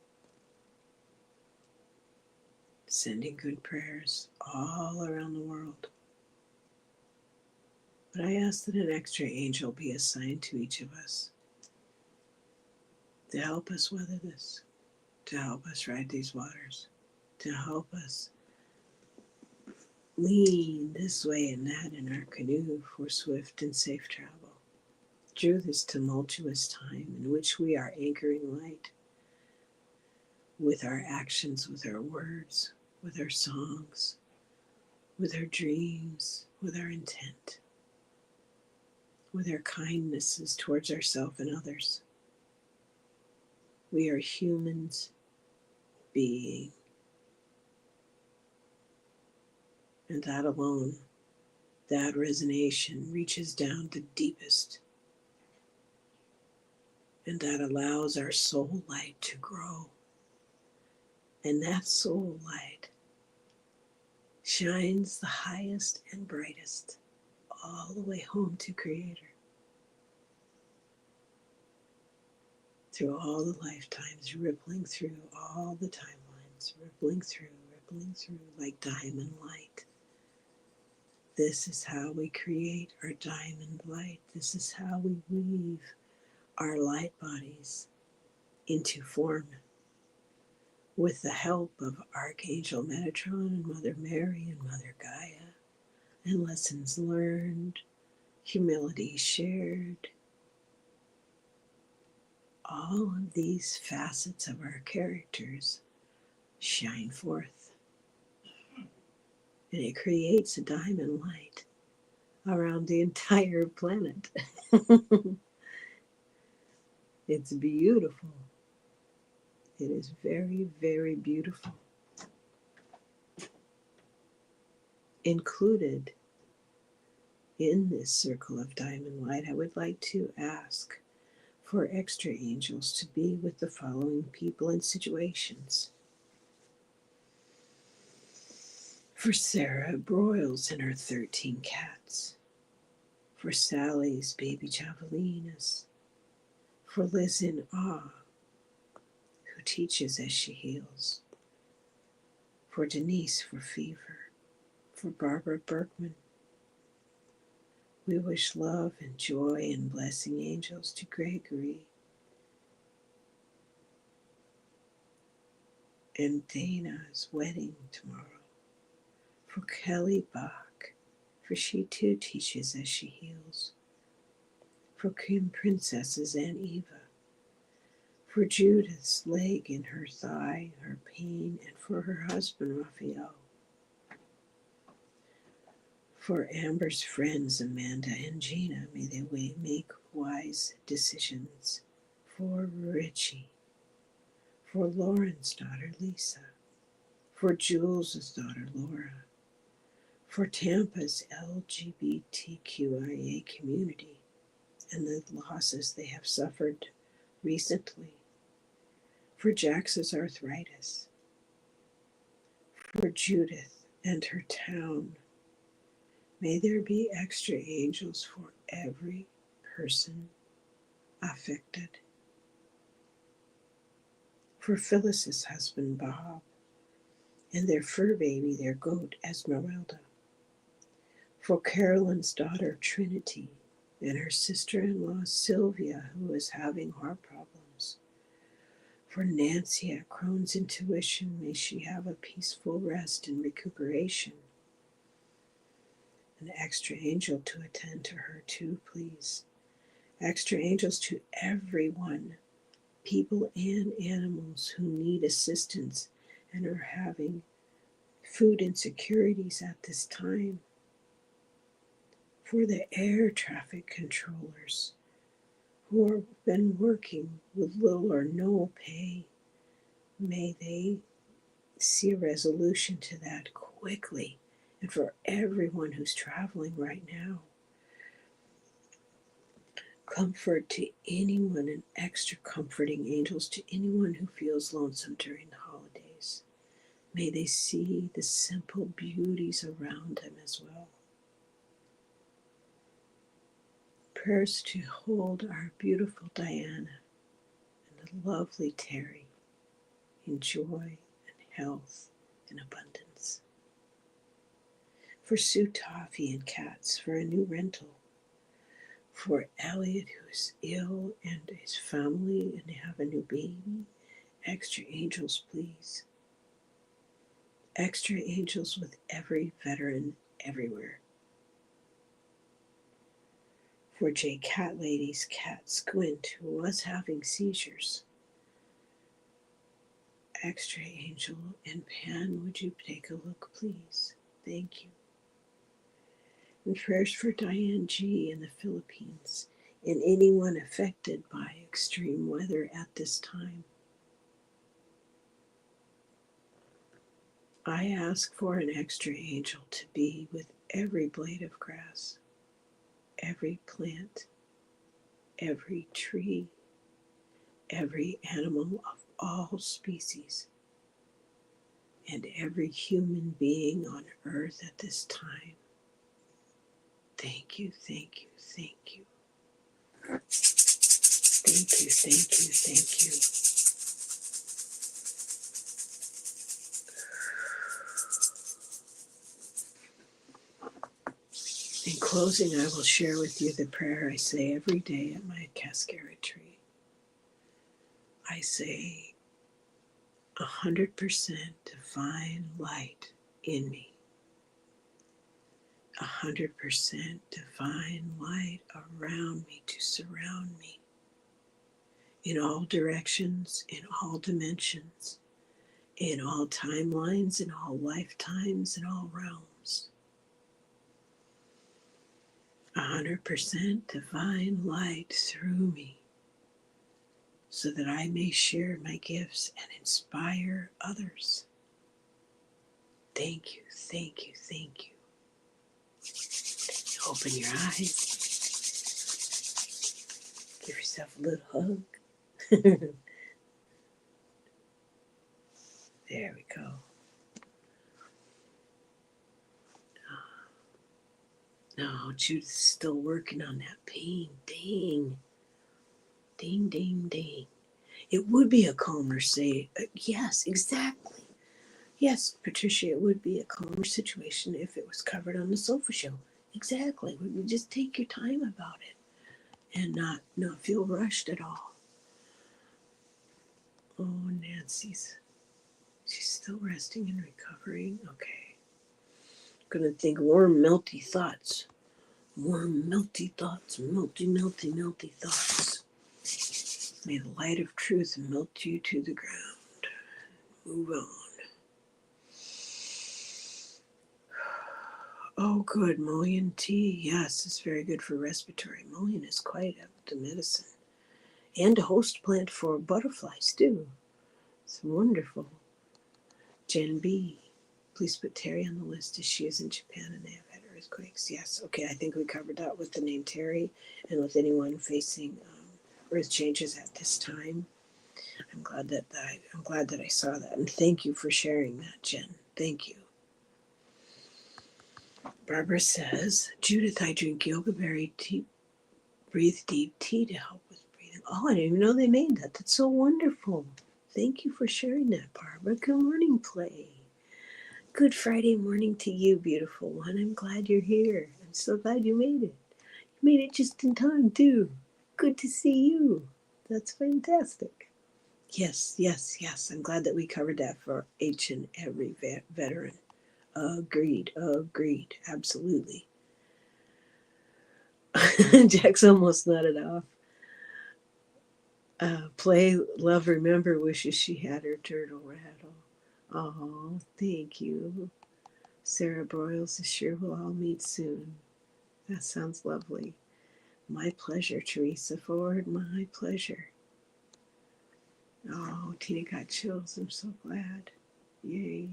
sending good prayers all around the world. But I ask that an extra angel be assigned to each of us to help us weather this, to help us ride these waters, to help us lean this way and that in our canoe for swift and safe travel through this tumultuous time in which we are anchoring light with our actions, with our words, with our songs, with our dreams, with our intent, with our kindnesses towards ourselves and others. We are humans being, and that alone, that resonation reaches down the deepest, and that allows our soul light to grow. And that soul light shines the highest and brightest all the way home to Creator. Through all the lifetimes, rippling through all the timelines, rippling through like diamond light. This is how we create our diamond light. This is how we weave our light bodies into form with the help of Archangel Metatron and Mother Mary and Mother Gaia, and lessons learned, humility shared. All of these facets of our characters shine forth, and it creates a diamond light around the entire planet. It's beautiful. It is very, very beautiful. Included in this circle of diamond light, I would like to ask for extra angels to be with the following people and situations. For Sarah Broyles and her 13 cats. For Sally's baby javelinas. For Liz in Awe, who teaches as she heals. For Denise for fever. For Barbara Berkman. We wish love and joy and blessing angels to Gregory and Dana's wedding tomorrow. For Kelly Bach, for she too teaches as she heals. For Kim Princesses and Eva. For Judith's leg in her thigh, her pain, and for her husband Raphael. For Amber's friends Amanda and Gina, may they make wise decisions. For Richie. For Lauren's daughter Lisa. For Jules' daughter Laura. For Tampa's LGBTQIA community and the losses they have suffered recently. For Jax's arthritis. For Judith and her town. May there be extra angels for every person affected. For Phyllis's husband Bob and their fur baby, their goat Esmeralda. For Carolyn's daughter Trinity and her sister-in-law Sylvia, who is having heart problems. For Nancy at Crohn's Intuition, may she have a peaceful rest and recuperation. An extra angel to attend to her too, please. Extra angels to everyone, people and animals who need assistance and are having food insecurities at this time. For the air traffic controllers who have been working with little or no pay, may they see a resolution to that quickly. And for everyone who's traveling right now, comfort to anyone and extra comforting angels to anyone who feels lonesome during the holidays. May they see the simple beauties around them as well. Prayers to hold our beautiful Diana and the lovely Teri in joy and health in abundance. For Sue Toffee and Cats for a new rental. For Elliot, who's ill, and his family, and they have a new baby. Extra angels, please. Extra angels with every veteran everywhere. For J. Cat Lady's cat Squint, who was having seizures. Extra angel and Pan, would you take a look, please? Thank you. And prayers for Diane G. in the Philippines and anyone affected by extreme weather at this time. I ask for an extra angel to be with every blade of grass, every plant, every tree, every animal of all species, and every human being on earth at this time. Thank you, thank you, thank you. Thank you, thank you, thank you. In closing, I will share with you the prayer I say every day at my cascara tree. I say, 100% divine light in me. 100% divine light around me to surround me in all directions, in all dimensions, in all timelines, in all lifetimes, in all realms. 100% divine light through me so that I may share my gifts and inspire others. Thank you, thank you, thank you. Open your eyes. Give yourself a little hug. There we go. No, Judith's still working on that pain. Dang. Ding, ding, ding. It would be a calmer say. Yes, exactly. Yes, Patricia, it would be a calmer situation if it was covered on the sofa show. Exactly. We would just take your time about it and not feel rushed at all. Oh, she's still resting and recovering. Okay. Gonna think warm, melty thoughts. Warm, melty thoughts. Melty, melty, melty thoughts. May the light of truth melt you to the ground. Move on. Oh, good. Mullein tea. Yes, it's very good for respiratory. Mullein is quite a medicine. And a host plant for butterflies, too. It's wonderful. Jen B. Please put Teri on the list as she is in Japan and they have had earthquakes. Yes, okay, I think we covered that with the name Teri and with anyone facing earth changes at this time. I'm glad that I saw that, and thank you for sharing that, Jen. Thank you. Barbara says, Judith, I drink yoga berry tea, breathe deep tea to help with breathing. Oh, I didn't even know they made that. That's so wonderful. Thank you for sharing that, Barbara. Good morning, Play. Good Friday morning to you, beautiful one. I'm glad you're here. I'm so glad you made it. You made it just in time, too. Good to see you. That's fantastic. Yes, yes, yes. I'm glad that we covered that for each and every veteran. Agreed, agreed. Absolutely. Jack's almost nodded off. Play, love, remember, wishes she had her turtle rattle. Oh, thank you. Sarah Broyles is sure we'll all meet soon. That sounds lovely. My pleasure, Teresa Ford. My pleasure. Oh, Tina got chills. I'm so glad. Yay.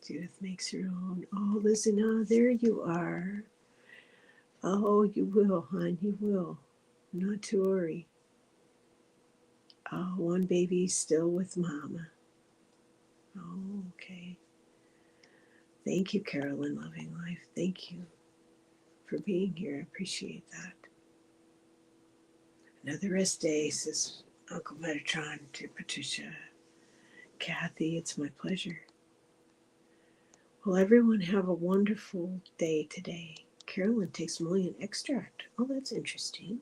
Judith makes her own. Oh, listen, there you are. Oh, you will, hon. You will. Not to worry. Oh, one baby's still with mama. Oh, okay. Thank you, Carolyn Loving Life. Thank you for being here. I appreciate that. Another rest day, says Uncle Metatron to Patricia. Kathy, it's my pleasure. Well, everyone have a wonderful day today. Carolyn takes mullein extract. Oh, that's interesting.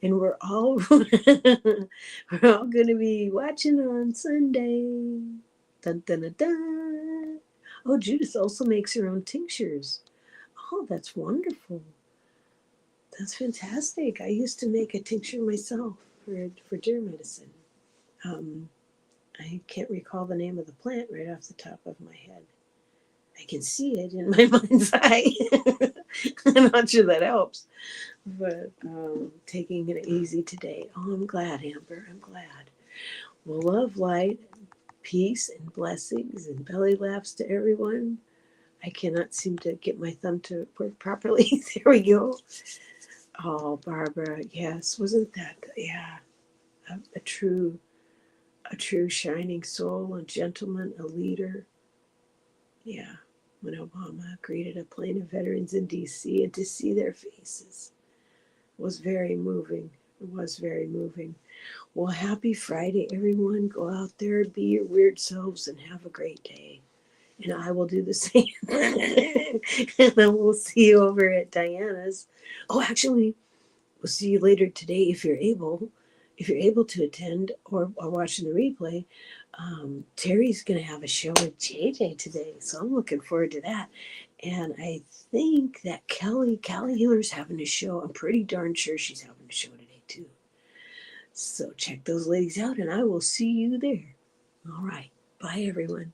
And we're all going to be watching on Sunday. Dun, dun, dun, dun. Oh, Judith also makes her own tinctures. Oh, that's wonderful. That's fantastic. I used to make a tincture myself for deer medicine. Um, I can't recall the name of the plant right off the top of my head. I can see it in my mind's eye. I'm not sure that helps, but taking it easy today. Oh, I'm glad, Amber. I'm glad. Well, love, light, peace, and blessings, and belly laughs to everyone. I cannot seem to get my thumb to work properly. There we go. Oh, Barbara, yes, wasn't that, yeah, a true, a true shining soul, a gentleman, a leader. Yeah, when Obama greeted a plane of veterans in D.C. and to see their faces was very moving. It was very moving. Well, happy Friday, everyone. Go out there, be your weird selves, and have a great day. And I will do the same. And then we'll see you over at Diana's. Oh, actually, we'll see you later today if you're able. If you're able to attend or watching the replay, Teri's going to have a show with JJ today, so I'm looking forward to that. And I think that Callie Healer's having a show. I'm pretty darn sure she's having a show today too. So check those ladies out, and I will see you there. All right, bye everyone.